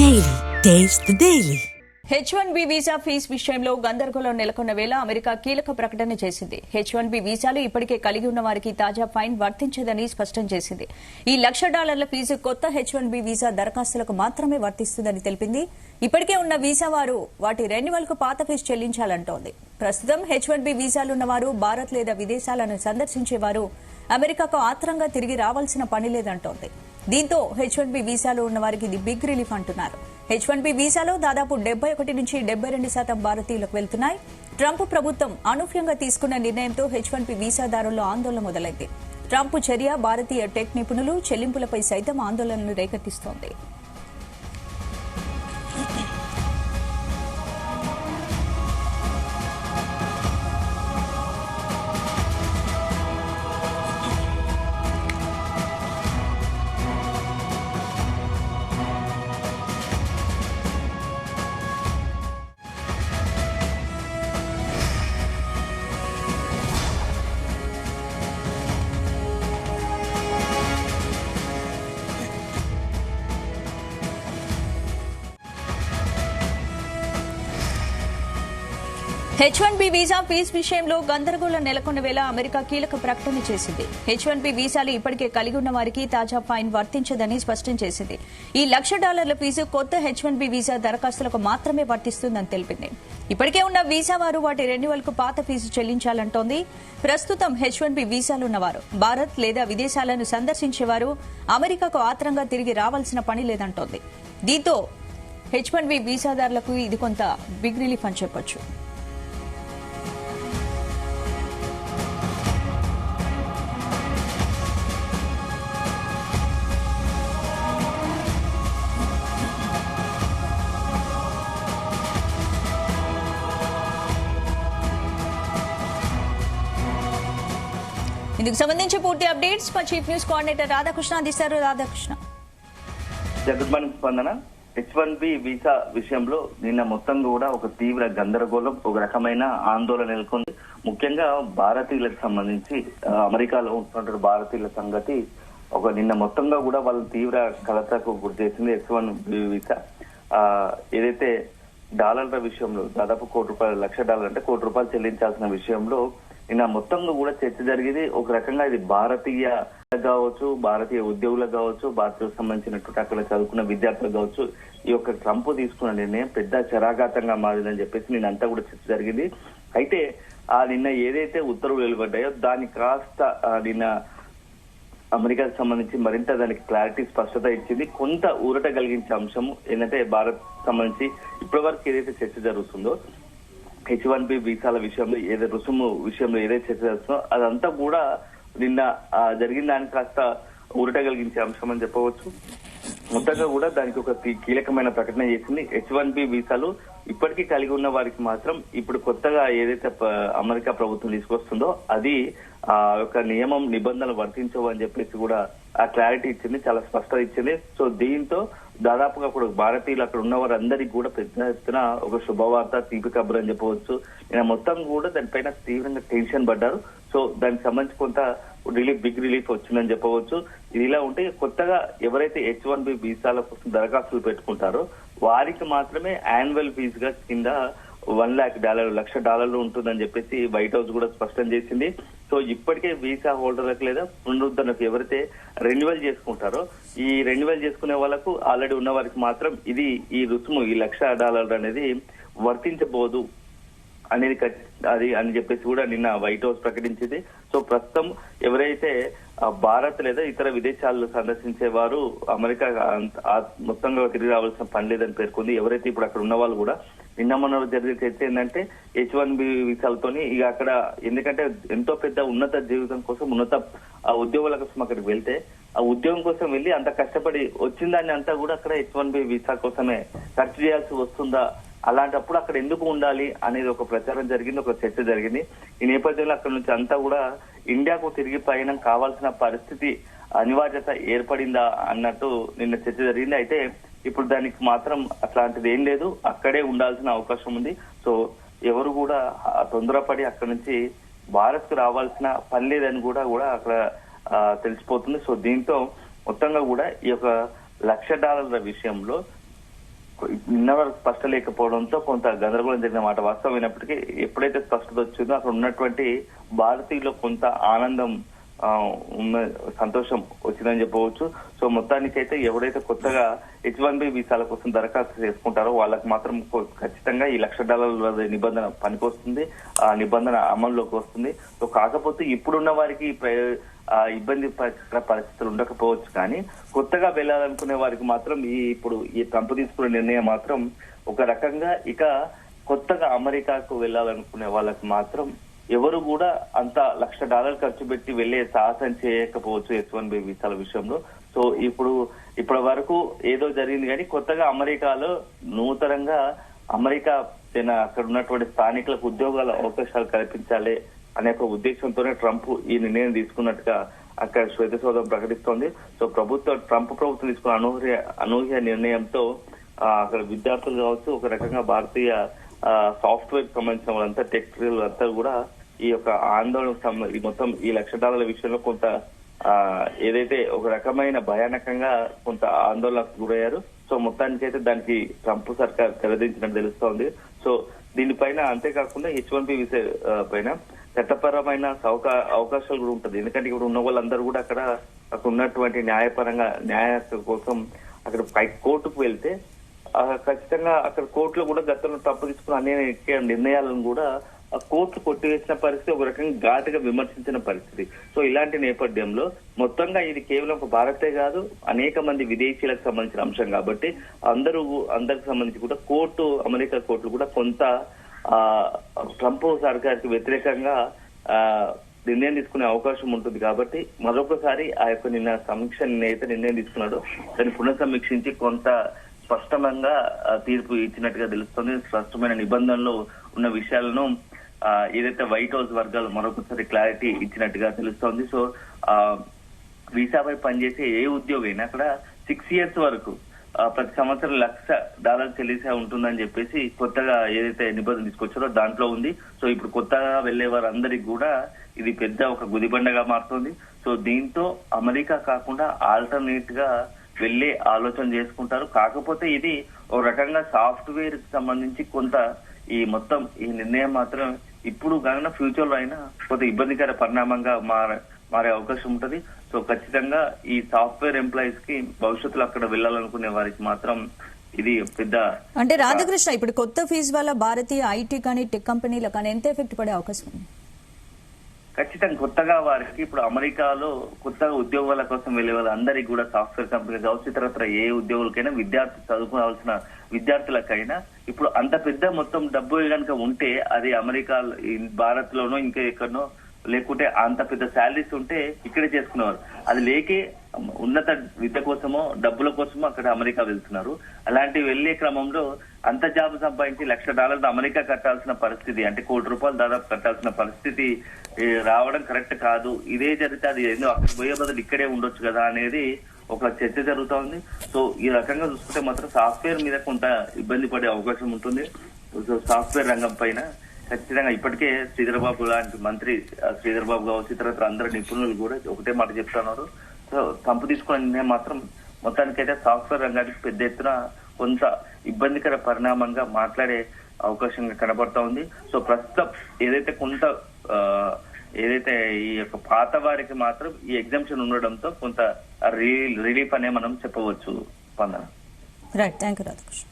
Daily. Taste the Daily. H1B visa fee విషయంలో గందరగోళం నెలకొన్న వేళ అమెరికా కీలక ప్రకటన చేసింది. H1B వీసాలు ఇప్పటికే కలిగి ఉన్న వారికి తాజా ఫైన్ వర్తించదని స్పష్టం చేసింది. ఈ $1,00,000 ఫీజు కొత్త H1B వీసా దరఖాస్తులకు మాత్రమే వర్తిస్తుందని తెలిపింది. ఇప్పటికే ఉన్న వీసా వారు వాటి రెన్యువల్ కు పాత ఫీజు చెల్లించాలంటోంది. ప్రస్తుతం H1B వీసాలున్న వారు భారత్ లేదా విదేశాలను సందర్శించేవారు అమెరికాకు ఆత్రంగా తిరిగి రావాల్సిన పని లేదంటోంది. దీంతో H1B వీసాలు ఉన్న వారికి ఇది బిగ్ రిలీఫ్ అంటున్నారు. H1B వీసాలో దాదాపు 71 నుంచి 72% భారతీయులకు వెళ్తున్నాయి. ట్రంప్ ప్రభుత్వం అనూహ్యంగా తీసుకున్న నిర్ణయంతో H1B వీసాదారుల్లో ఆందోళన మొదలైంది. ట్రంప్ చర్య భారతీయ టెక్ నిపుణులు చెల్లింపులపై సైతం ఆందోళనలు రేకెత్తిస్తోంది. H1B వీసా ఫీజు విషయంలో గందరగోళం నెలకొన్న వేళ అమెరికా కీలక ప్రకటన చేసింది. H1B వీసాలు ఇప్పటికే కలిగి ఉన్న వారికి తాజా ఫైన్ వర్తించదని స్పష్టం చేసింది. ఈ $1,00,000 ఫీజు కొత్త H1B వీసా దరఖాస్తులకు మాత్రమే వర్తిస్తుందని తెలిపింది. ఇప్పటికే ఉన్న వీసా వారు వాటి రెన్యువల్ కు పాత ఫీజు చెల్లించాలంటోంది. ప్రస్తుతం H1B వీసాలున్నవారు భారత్ లేదా విదేశాలను సందర్శించేవారు అమెరికాకు ఆత్రంగా తిరిగి రావాల్సిన పని లేదంటోంది. దీంతో H1B వీసాదారులకు ఇది కొంత బిగ్ రిలీఫ్ అని చెప్పొచ్చు. ఇందుకు సంబంధించి పూర్తి అప్డేట్స్ మా చీఫ్ న్యూస్ కోఆర్డినేటర్ రాధాకృష్ణ అందిస్తారు. రాధాకృష్ణ, గుడ్ మార్నింగ్ స్పందన. H1B వీసా విషయంలో నిన్న మొత్తం కూడా ఒక తీవ్ర గందరగోళం, ఒక రకమైన ఆందోళన నెలకొంది. ముఖ్యంగా భారతీయులకు సంబంధించి అమెరికాలో ఉంటున్న భారతీయుల సంగతి నిన్న మొత్తంగా కూడా వాళ్ళు తీవ్ర కలతకు గురి చేసింది. H1B వీసా ఏదైతే డాలర్ల విషయంలో దాదాపు $1,00,000 అంటే $1,00,000 చెల్లించాల్సిన విషయంలో నిన్న మొత్తంగా కూడా చర్చ జరిగింది. ఒక రకంగా ఇది భారతీయ కావచ్చు, భారతీయ ఉద్యోగులకు కావచ్చు, భారతీయులకు సంబంధించినటువంటి అక్కడ చదువుకున్న విద్యార్థులకు కావచ్చు, ఈ యొక్క ట్రంప్ తీసుకున్న నిర్ణయం పెద్ద చరాఘాతంగా మారిందని చెప్పేసి నిన్నంతా కూడా చర్చ జరిగింది. అయితే నిన్న ఏదైతే ఉత్తర్వులు వెలువడ్డాయో దాన్ని కాస్త నిన్న అమెరికాకు సంబంధించి మరింత దానికి క్లారిటీ స్పష్టత ఇచ్చింది. కొంత ఊరట కలిగించే అంశం ఏంటంటే భారత్ సంబంధించి ఇప్పటి వరకు ఏదైతే చర్చ జరుగుతుందో H1B వీసాల విషయంలో రుసుము విషయంలో ఏదైతే చర్చ జరుగుతుందో అదంతా కూడా నిన్న జరిగిన దానికి కాస్త ఊరట కలిగించే అంశం అని చెప్పవచ్చు. మొత్తంగా కూడా దానికి ఒక కీలకమైన ప్రకటన చేసింది. H1B వీసాలు ఇప్పటికీ కలిగి ఉన్న వారికి మాత్రం ఇప్పుడు కొత్తగా ఏదైతే అమెరికా ప్రభుత్వం తీసుకొస్తుందో అది ఒక నియమం నిబంధనలు వర్తించవు అని చెప్పేసి కూడా ఆ క్లారిటీ ఇచ్చింది, చాలా స్పష్టత ఇచ్చింది. సో దీంతో దాదాపుగా ఇప్పుడు భారతీయులు అక్కడ ఉన్న వారందరికీ కూడా పెద్ద ఎత్తున ఒక శుభవార్త, తీపి కబురు అని చెప్పవచ్చు. నేను మొత్తం కూడా దానిపైన తీవ్రంగా టెన్షన్ పడ్డారు. సో దానికి సంబంధించి కొంత బిగ్ రిలీఫ్ వచ్చిందని చెప్పవచ్చు. ఇది ఇలా ఉంటే కొత్తగా ఎవరైతే H1B వీసాల కోసం దరఖాస్తులు పెట్టుకుంటారో వారికి మాత్రమే యాన్యువల్ ఫీజుగా కింద $1,00,000 $1,00,000 ఉంటుందని చెప్పేసి వైట్ హౌస్ కూడా స్పష్టం చేసింది. సో ఇప్పటికే వీసా హోల్డర్లకు లేదా పునరుద్ధరణకు ఎవరైతే రెన్యువల్ చేసుకుంటారో ఈ రెన్యువల్ చేసుకునే వాళ్ళకు ఆల్రెడీ ఉన్న వారికి మాత్రం ఈ రుసుము ఈ $1,00,000 అనేది వర్తించబోదు అనేది అది అని చెప్పేసి కూడా నిన్న వైట్ హౌస్ ప్రకటించింది. సో ప్రస్తుతం ఎవరైతే భారత్ లేదా ఇతర విదేశాలను సందర్శించే వారు అమెరికా మొత్తంగా తిరిగి రావాల్సిన పని లేదని పేర్కొంది. ఎవరైతే ఇప్పుడు అక్కడ ఉన్న వాళ్ళు కూడా నిన్న మొన్న జరిగే చర్చ ఏంటంటే H1B వీసాలతోని ఇక అక్కడ ఎందుకంటే ఎంతో పెద్ద ఉన్నత జీవితం కోసం ఉన్నత ఉద్యోగుల కోసం అక్కడికి వెళ్తే ఆ ఉద్యోగం కోసం వెళ్ళి అంత కష్టపడి వచ్చిన దాన్ని అంతా కూడా అక్కడ H1B వీసా కోసమే ఖర్చు చేయాల్సి వస్తుందా, అలాంటప్పుడు అక్కడ ఎందుకు ఉండాలి అనేది ఒక ప్రచారం జరిగింది, ఒక చర్చ జరిగింది. ఈ నేపథ్యంలో అక్కడ నుంచి అంతా కూడా ఇండియాకు తిరిగి పయనం కావాల్సిన పరిస్థితి అనివార్యత ఏర్పడిందా అన్నట్టు నిన్న చర్చ జరిగింది. అయితే ఇప్పుడు దానికి మాత్రం అట్లాంటిది ఏం లేదు, అక్కడే ఉండాల్సిన అవకాశం ఉంది. సో ఎవరు కూడా తొందరపడి అక్కడ నుంచి భారత్ కు రావాల్సిన పని లేదని కూడా అక్కడ తెలిసిపోతుంది. సో దీంతో మొత్తంగా కూడా ఈ యొక్క $1,00,000 విషయంలో నిన్న వరకు స్పష్టత లేకపోవడంతో కొంత గందరగోళం జరిగిన మాట వాస్తవమైనప్పటికీ ఎప్పుడైతే స్పష్టత వచ్చిందో అక్కడ ఉన్నటువంటి భారతీయులు కొంత ఆనందం సంతోషం వచ్చిందని చెప్పవచ్చు. సో మొత్తానికైతే ఎవరైతే కొత్తగా H1B వీసాల కోసం దరఖాస్తు చేసుకుంటారో వాళ్ళకి మాత్రం ఖచ్చితంగా ఈ $1,00,000 నిబంధన పనికొస్తుంది, ఆ నిబంధన అమల్లోకి వస్తుంది. సో కాకపోతే ఇప్పుడున్న వారికి ఇబ్బంది పరిస్థితులు ఉండకపోవచ్చు, కానీ కొత్తగా వెళ్ళాలనుకునే వారికి మాత్రం ఇప్పుడు ఈ ట్రంప్ తీసుకునే నిర్ణయం మాత్రం ఒక రకంగా ఇక కొత్తగా అమెరికాకు వెళ్ళాలనుకునే వాళ్ళకి మాత్రం ఎవరు కూడా అంత $1,00,000 ఖర్చు పెట్టి వెళ్లే సాహసం చేయకపోవచ్చు H1B వీసాల విషయంలో. సో ఇప్పటి వరకు ఏదో జరిగింది, కానీ కొత్తగా అమెరికాలో నూతనంగా అమెరికా అక్కడ ఉన్నటువంటి స్థానికులకు ఉద్యోగాల అవకాశాలు కల్పించాలి అనే ఒక ఉద్దేశంతోనే ట్రంప్ ఈ నిర్ణయం తీసుకున్నట్టుగా అక్కడ శ్వేతసౌధం ప్రకటిస్తోంది. సో ట్రంప్ ప్రభుత్వం తీసుకున్న అనూహ్య నిర్ణయంతో అక్కడ విద్యార్థులు కావచ్చు, ఒక రకంగా భారతీయ సాఫ్ట్వేర్ సంబంధించిన వాళ్ళంతా టెక్ అంతా కూడా ఈ యొక్క ఆందోళన మొత్తం ఈ $1,00,000 విషయంలో కొంత ఏదైతే ఒక రకమైన భయానకంగా కొంత ఆందోళనకు గురయ్యారు. సో మొత్తానికైతే దానికి ట్రంప్ సర్కార్ తెరదించినట్టు తెలుస్తోంది. సో దీనిపైన అంతేకాకుండా H1B వీసా పైన చట్టపరమైన అవకాశాలు కూడా ఉంటుంది. ఎందుకంటే ఇప్పుడు ఉన్న వాళ్ళందరూ కూడా అక్కడ ఉన్నటువంటి న్యాయ కోసం అక్కడ కోర్టుకు వెళ్తే ఖచ్చితంగా అక్కడ కోర్టులో కూడా గతంలో తప్పు తీసుకున్న అనేక నిర్ణయాలను కూడా ఆ కోర్టు కొట్టివేసిన పరిస్థితి, ఒక రకంగా ఘాటుగా విమర్శించిన పరిస్థితి. సో ఇలాంటి నేపథ్యంలో మొత్తంగా ఇది కేవలం ఒక భారతే కాదు, అనేక మంది విదేశీయులకు సంబంధించిన అంశం కాబట్టి అందరికి సంబంధించి కూడా అమెరికా కోర్టులు కూడా కొంత ట్రంప్ సర్కార్కి వ్యతిరేకంగా నిర్ణయం తీసుకునే అవకాశం ఉంటుంది. కాబట్టి మరొకసారి ఆ యొక్క నిన్న సమీక్ష నిర్ణయం తీసుకున్నాడు, దాన్ని పునఃసమీక్షించి కొంత స్పష్టంగా తీర్పు ఇచ్చినట్టుగా తెలుస్తుంది. స్పష్టమైన నిబంధనలు ఉన్న విషయాలను ఏదైతే వైట్ హౌస్ వర్గాలు మరొకసారి క్లారిటీ ఇచ్చినట్టుగా తెలుస్తోంది. సో వీసాపై పనిచేసే ఏ ఉద్యోగైనా అక్కడ 6 years వరకు ప్రతి సంవత్సరం $1,00,000 చెల్లిసే ఉంటుందని చెప్పేసి కొత్తగా ఏదైతే నిబంధన తీసుకొచ్చారో దాంట్లో ఉంది. సో ఇప్పుడు కొత్తగా వెళ్లే వారందరికి కూడా ఇది పెద్ద ఒక గుదిబండగా మారుతుంది. సో దీంతో అమెరికా కాకుండా ఆల్టర్నేట్ గా వెళ్లే ఆలోచన చేసుకుంటారు. కాకపోతే ఇది ఒక రకంగా సాఫ్ట్వేర్ కి సంబంధించి కొంత ఈ మొత్తం ఈ నిర్ణయం మాత్రం ఇప్పుడు కాకుండా ఫ్యూచర్ లో అయినా కొంత ఇబ్బందికర పరిణామంగా మారే అవకాశం ఉంటది. సో ఖచ్చితంగా ఈ సాఫ్ట్వేర్ ఎంప్లాయీస్ కి భవిష్యత్తులో అక్కడ వెళ్లాలనుకునే వారికి మాత్రం ఇది పెద్ద అంటే రాధాకృష్ణ ఇప్పుడు కొత్త ఫీజు వల్ల భారతీయ ఐటీ కానీ టెక్ కంపెనీల కానీ ఎంత ఎఫెక్ట్ పడే అవకాశం ఉంది? ఖచ్చితంగా కొత్తగా వారికి ఇప్పుడు అమెరికాలో కొత్తగా ఉద్యోగాల కోసం వెళ్లే వాళ్ళందరికీ కూడా సాఫ్ట్వేర్ కంపెనీ కావచ్చు, ఇతరత్ర ఏ ఉద్యోగులకైనా చదువుకోవాల్సిన విద్యార్థులకైనా ఇప్పుడు అంత పెద్ద మొత్తం డబ్బు కనుక ఉంటే అది అమెరికా భారత్ లోనో ఇంకా ఎక్కడనో లేకుంటే అంత పెద్ద శాలరీస్ ఉంటే ఇక్కడే చేసుకునేవారు. అది లేకే ఉన్నత విద్య కోసమో డబ్బుల కోసమో అక్కడ అమెరికా వెళ్తున్నారు. అలాంటి వెళ్లే క్రమంలో అంత జాబ్ సంపాదించి $1,00,000 అమెరికా కట్టాల్సిన పరిస్థితి, అంటే ₹1,00,00,000 దాదాపు కట్టాల్సిన పరిస్థితి రావడం కరెక్ట్ కాదు. ఇదే జరిగితే అది ఏదో అక్కడ పోయే బదులు ఇక్కడే ఉండొచ్చు కదా అనేది ఒక చర్చ జరుగుతోంది. సో ఈ రకంగా చూసుకుంటే మాత్రం సాఫ్ట్వేర్ మీద కొంత ఇబ్బంది పడే అవకాశం ఉంటుంది. సో సాఫ్ట్వేర్ రంగం పైన ఖచ్చితంగా ఇప్పటికే శ్రీధర్బాబు లాంటి మంత్రి శ్రీధర్బాబు కావచ్చు, ఇతరత్ర అందరు నిపుణులు కూడా ఒకటే మాట చెప్తున్నారు. సో ట్రంప్ తీసుకున్న నిర్ణయం మాత్రం మొత్తానికైతే సాఫ్ట్వేర్ రంగానికి పెద్ద ఎత్తున కొంత ఇబ్బందికర పరిణామంగా మాట్లాడే అవకాశంగా కనబడతా ఉంది. సో ప్రస్తుతం ఏదైతే ఈ యొక్క పాత వారికి మాత్రం ఈ ఎగ్జామ్షన్ ఉండడంతో కొంత రిలీఫ్ అనే మనం చెప్పవచ్చు. Right, thank you Radhakrishna.